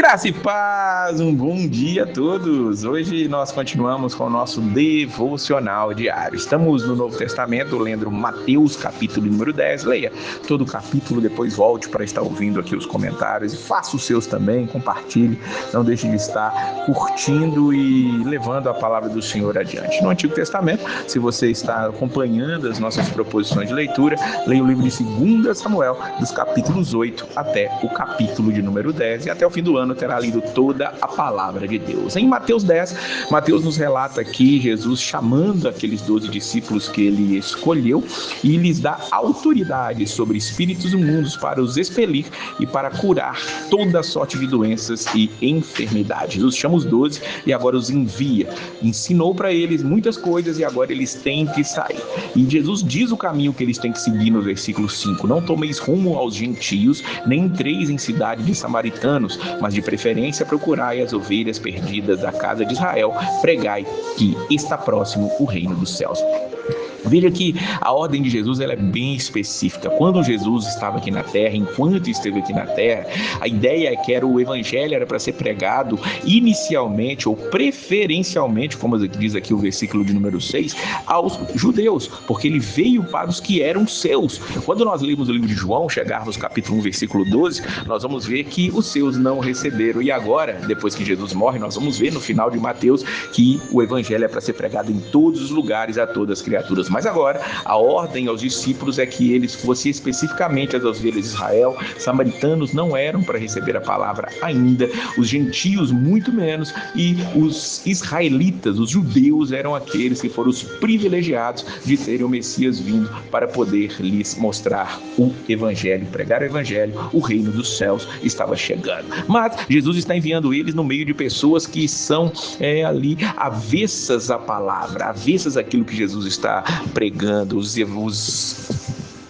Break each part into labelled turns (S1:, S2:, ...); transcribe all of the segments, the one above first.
S1: Graça e paz, um bom dia a todos. Hoje nós continuamos com o nosso devocional diário. Estamos no Novo Testamento, lendo Mateus, capítulo número 10. Leia todo o capítulo, depois volte para estar ouvindo aqui os comentários. Faça os seus também, compartilhe. Não deixe de estar curtindo e levando a palavra do Senhor adiante. No Antigo Testamento, se você está acompanhando as nossas proposições de leitura, leia o livro de 2 Samuel, dos capítulos 8 até o capítulo de número 10, e até o fim do ano terá lido toda a palavra de Deus. Em Mateus 10, Mateus nos relata aqui Jesus chamando aqueles 12 discípulos que ele escolheu e lhes dá autoridade sobre espíritos imundos para os expelir e para curar toda sorte de doenças e enfermidades. Jesus chama os 12 e agora os envia. Ensinou para eles muitas coisas e agora eles têm que sair. E Jesus diz o caminho que eles têm que seguir no versículo 5. Não tomeis rumo aos gentios, nem entreis em cidade de samaritanos, mas de preferência procurai as ovelhas perdidas da casa de Israel, pregai que está próximo o reino dos céus. Veja que a ordem de Jesus ela é bem específica. Quando Jesus estava aqui na terra, enquanto esteve aqui na terra, a ideia é que o evangelho era para ser pregado inicialmente ou preferencialmente, como diz aqui o versículo de número 6, aos judeus, porque ele veio para os que eram seus. Quando nós lemos o livro de João, chegarmos no capítulo 1, versículo 12, nós vamos ver que os seus não receberam. E agora, depois que Jesus morre, nós vamos ver no final de Mateus que o evangelho é para ser pregado em todos os lugares, a todas as criaturas. Mas agora, a ordem aos discípulos é que eles fossem especificamente as ovelhas de Israel. Samaritanos não eram para receber a palavra ainda, os gentios muito menos, e os israelitas, os judeus, eram aqueles que foram os privilegiados de terem o Messias vindo para poder lhes mostrar o evangelho, pregar o evangelho. O reino dos céus estava chegando. Mas Jesus está enviando eles no meio de pessoas que são ali avessas à palavra, avessas àquilo que Jesus está pregando. Os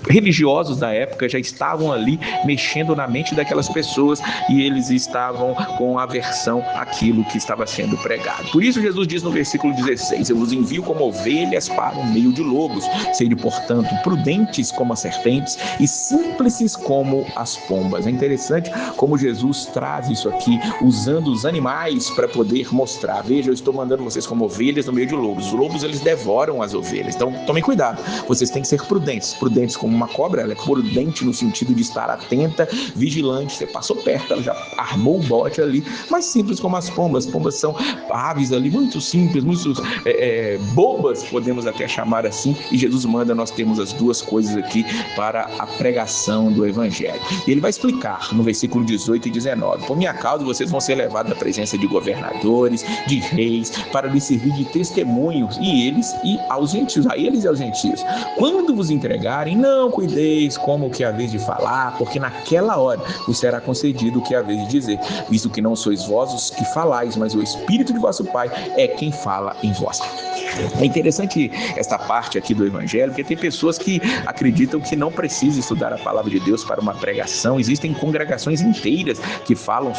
S1: religiosos da época já estavam ali mexendo na mente daquelas pessoas e eles estavam com aversão àquilo que estava sendo pregado. Por isso Jesus diz no versículo 16: eu vos envio como ovelhas para o meio de lobos. Sede, portanto, prudentes como as serpentes e simples como as pombas. É interessante como Jesus traz isso aqui, usando os animais para poder mostrar. Veja, eu estou mandando vocês como ovelhas no meio de lobos. Os lobos, eles devoram as ovelhas. Então, tomem cuidado. Vocês têm que ser prudentes. Prudentes como uma cobra, ela é prudente no sentido de estar atenta, vigilante. Você passou perto, ela já armou o bote ali. Mas simples como as pombas. As pombas são aves ali muito simples, muito bobas, podemos até chamar assim. E Jesus manda nós termos as duas coisas aqui para a pregação do evangelho. E ele vai explicar no versículo 18 e 19: por minha causa vocês vão ser levados à presença de governadores, de reis, para lhes servir de testemunhos, e eles e aos gentios, a eles e aos gentios. Quando vos entregarem, não cuideis como o que haveis de falar, porque naquela hora vos será concedido o que haveis de dizer, visto que não sois vós os que falais, mas o Espírito de vosso Pai é quem fala em vós. É interessante esta parte aqui do evangelho, porque tem pessoas que acreditam que não precisa estudar a palavra de Deus para uma pregação. Existem congregações inteiras que falam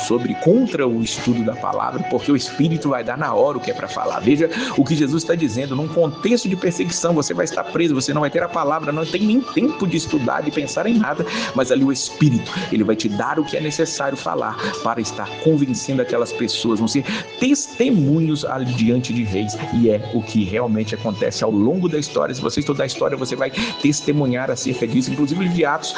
S1: contra o estudo da palavra, porque o Espírito vai dar na hora o que é para falar. Veja o que Jesus está dizendo: num contexto de perseguição, você vai estar preso, você não vai ter a palavra, não tem nem tempo de estudar, de pensar em nada, mas ali o Espírito, ele vai te dar o que é necessário falar para estar convencendo aquelas pessoas, vão ser testemunhos ali diante de reis, e é o que realmente acontece ao longo da história. Se você estudar a história, você vai testemunhar acerca disso. Inclusive de Atos,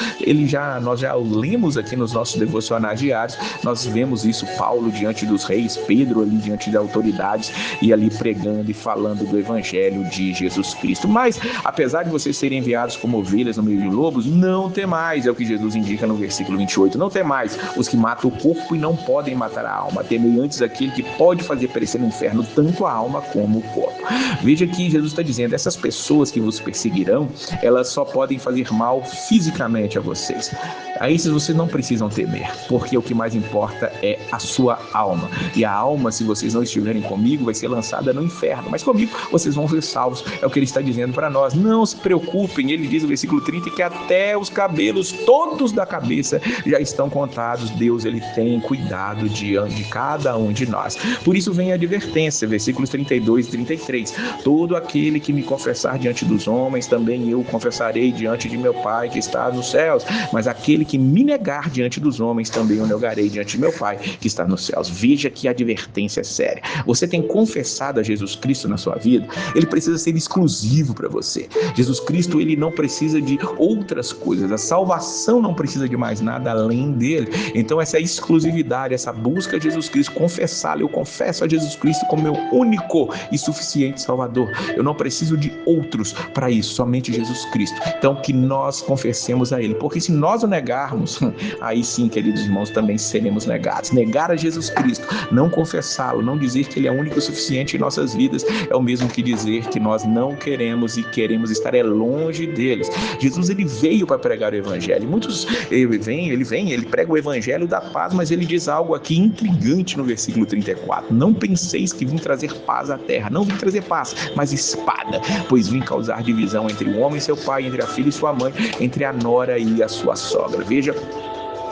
S1: nós já lemos aqui nos nossos devocionais diários, nós vemos isso, Paulo diante dos reis, Pedro ali diante de autoridades e ali pregando e falando do evangelho de Jesus Cristo. Mas, apesar de vocês serem enviados como ovelhas no meio de lobos, não temais, é o que Jesus indica no versículo 28, não temais os que matam o corpo e não podem matar a alma, temei antes aquele que pode fazer perecer no inferno tanto a alma como o corpo. Veja que Jesus está dizendo: essas pessoas que vos perseguirão, elas só podem fazer mal fisicamente a vocês. A esses vocês não precisam temer, porque o que mais importa é a sua alma. E a alma, se vocês não estiverem comigo, vai ser lançada no inferno. Mas comigo vocês vão ser salvos. É o que ele está dizendo para nós. Não se preocupem. Ele diz no versículo 30, que até os cabelos todos da cabeça já estão contados. Deus, ele tem cuidado de cada um de nós. Por isso vem a advertência, versículos 32 e 33. Todo aquele que me confessar diante dos homens, também eu confessarei diante de meu Pai que está nos céus. Mas aquele que me negar diante dos homens, também eu negarei diante de meu Pai que está nos céus. Veja que a advertência é séria. Você tem confessado a Jesus Cristo na sua vida? Ele precisa ser exclusivo para você. Jesus Cristo, ele não precisa de outras coisas. A salvação não precisa de mais nada além dele. Então essa exclusividade, essa busca de Jesus Cristo, confessá-lo, eu confesso a Jesus Cristo como meu único e suficiente Salvador. Eu não preciso de outros para isso, somente Jesus Cristo. Então que nós confessemos a ele, porque se nós o negarmos, aí sim, queridos irmãos, também seremos negados. Negar a Jesus Cristo, não confessá-lo, não dizer que ele é único e suficiente em nossas vidas, é o mesmo que dizer que nós não queremos e queremos estar longe deles. Jesus, ele veio para pregar o evangelho. Muitos, ele prega o evangelho da paz, mas ele diz algo aqui intrigante no versículo 34. Não penseis que vim trazer paz à terra. Não vim trazer paz, mas espada, pois vim causar divisão entre o homem e seu pai, entre a filha e sua mãe, entre a nora e a sua sogra. Veja,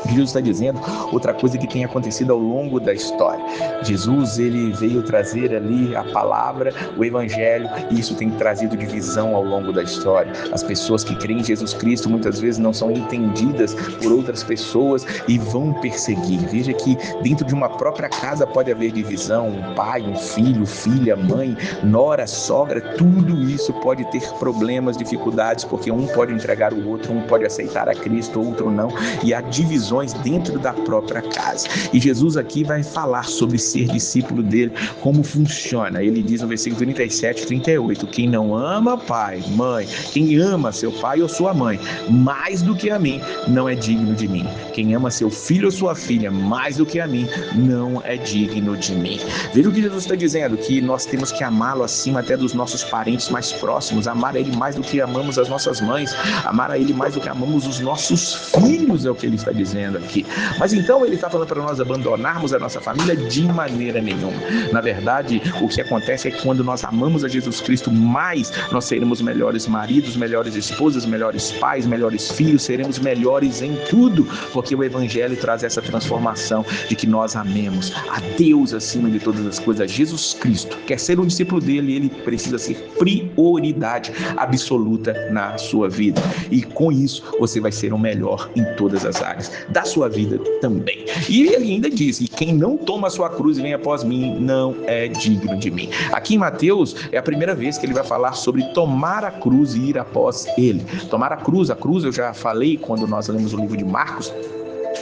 S1: Jesus está dizendo outra coisa que tem acontecido ao longo da história. Jesus, ele veio trazer ali a palavra, o evangelho, e isso tem trazido divisão ao longo da história. As pessoas que creem em Jesus Cristo muitas vezes não são entendidas por outras pessoas e vão perseguir. Veja que dentro de uma própria casa pode haver divisão, um pai, um filho, filha, mãe, nora, sogra, tudo isso pode ter problemas, dificuldades, porque um pode entregar o outro, um pode aceitar a Cristo, outro não, e há divisões dentro da própria casa. E Jesus aqui vai falar sobre ser discípulo dele, como funciona. Ele diz no versículo 37 e 38, quem não ama pai, mãe, quem ama seu pai ou sua mãe mais do que a mim, não é digno de mim. Quem ama seu filho ou sua filha mais do que a mim, não é digno de mim. Veja o que Jesus está dizendo, que nós temos que amá-lo acima até dos nossos parentes mais próximos, amar a ele mais do que amamos as nossas mães, amar a ele mais do que amamos os nossos filhos, é o que ele está dizendo aqui. Mas então ele está falando para nós abandonarmos a nossa família? De maneira nenhuma. Na verdade, o que acontece é que quando nós amamos a Jesus Cristo mais, nós seremos melhores maridos, melhores esposas, melhores pais, melhores filhos, seremos melhores em tudo, porque o evangelho traz essa transformação de que nós amemos a Deus acima de todas as coisas, Jesus Cristo. Quer ser um discípulo dele, ele precisa ser prioridade absoluta na sua vida, e com isso você vai ser o melhor em todas as áreas da sua vida também. E ele ainda diz, e quem não toma a sua cruz e vem após mim, não é digno de mim. Aqui em Mateus é a primeira vez que ele vai falar sobre tomar a cruz e ir após ele. Tomar a cruz eu já falei quando nós lemos o livro de Marcos,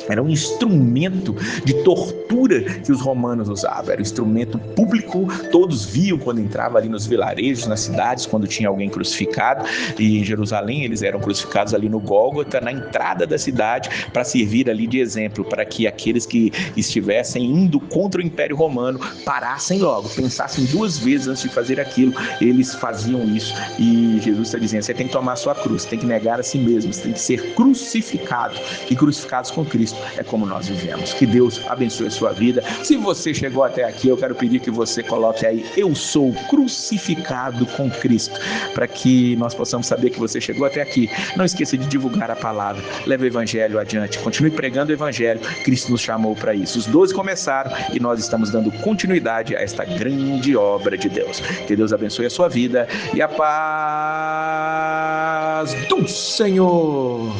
S1: era um instrumento de tortura que os romanos usavam, era um instrumento público, todos viam quando entrava ali nos vilarejos, nas cidades, quando tinha alguém crucificado, e em Jerusalém eles eram crucificados ali no Gólgota, na entrada da cidade, para servir ali de exemplo, para que aqueles que estivessem indo contra o Império Romano parassem logo, pensassem duas vezes antes de fazer aquilo. Eles faziam isso, e Jesus está dizendo, você tem que tomar a sua cruz, você tem que negar a si mesmo, você tem que ser crucificado, e crucificados com Cristo é como nós vivemos. Que Deus abençoe a sua vida. Se você chegou até aqui, eu quero pedir que você coloque aí, eu sou crucificado com Cristo, para que nós possamos saber que você chegou até aqui. Não esqueça de divulgar a palavra, leve o evangelho adiante, continue pregando o evangelho. Cristo nos chamou para isso. Os 12 começaram e nós estamos dando continuidade a esta grande obra de Deus. Que Deus abençoe a sua vida e a paz do Senhor.